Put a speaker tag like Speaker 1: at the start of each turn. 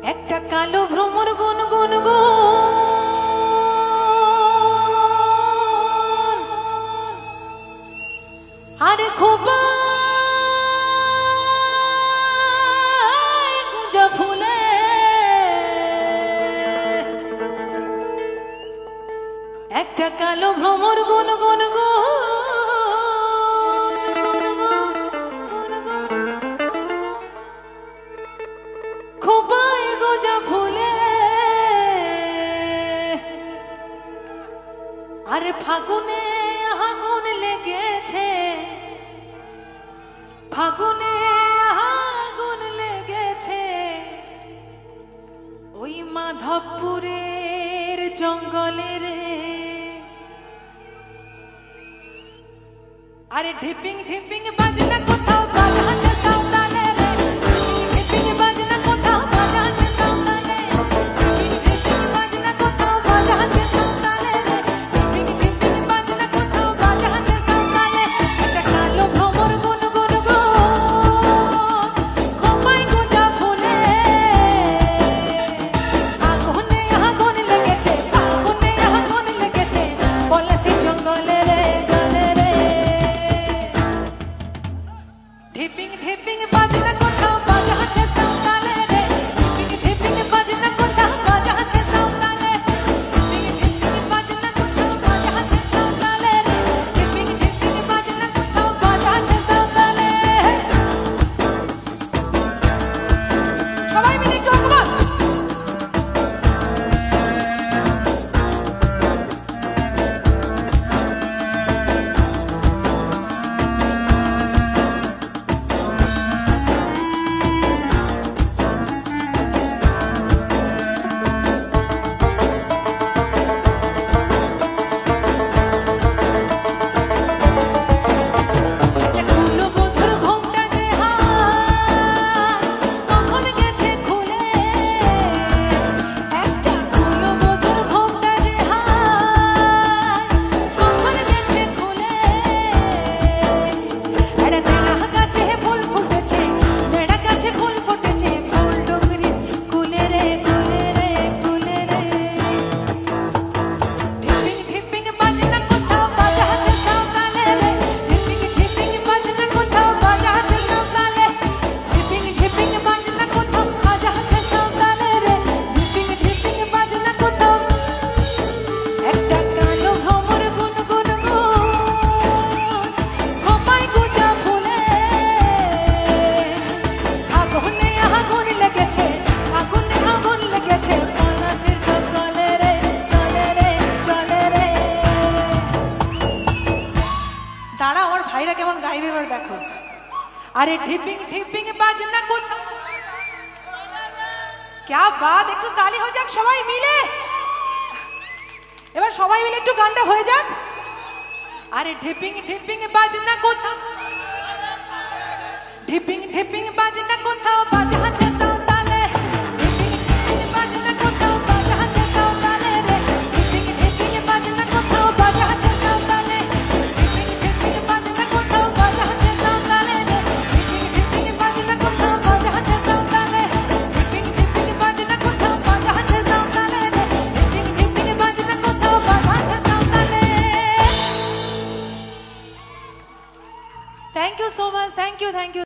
Speaker 1: একটা কালো ভ্রমর গুন গুন গুন আরে খোপা গুঁজা ফুলে একটা কালো ভ্রমর গুন গুন গুন খোপায় গোজা ফুলে আরে ফাগুনে আগুন লেগেছে ফাগুনে আগুন লেগেছে ওই মাধবপুরের জঙ্গলে রে আরে ঢিপিং ঢিপিং বাজনা কোথাও বাজাচ্ছে সাঁওতালে রে ঢিপিং বাজনা কোথাও বাজাচ্ছে সাঁওতালে ঢিপিং বাজনা কোথাও বাজাচ্ছে সাঁওতালে রে ঢিপিং বাজনা কোথাও বাজাচ্ছে সাঁওতালে একটা কালো ভ্রমর গুন গুন গুন খোপায় গোজা ফুলে আগুনে আগুন লেগেছে আগুনে আগুন লেগেছে পলাশি জঙ্গলে রে জলে রে ঢিপিং ঢিপিং বাজনা কোথাও বাজাচ্ছে সাঁওতালে রে ঢিপিং ঢিপিং বাজনা কোথাও বাজাচ্ছে সাঁওতালে ঢিপিং ঢিপিং বাজনা কোথাও বাজাচ্ছে সাঁওতালে রে ঢিপিং ঢিপিং বাজনা কোথাও বাজাচ্ছে সাঁওতালে সবাই মিলে একটু বল अरे ढिपिंग ढिपिंग बाजना कोथा क्या बात একটু তালি হয়ে যাক সবাই মিলে এবার সবাই মিলে একটু গানটা হয়ে যাক আরে ঢিপিং ঢিপিং বাজনা কোথা ঢিপিং ঢিপিং বাজনা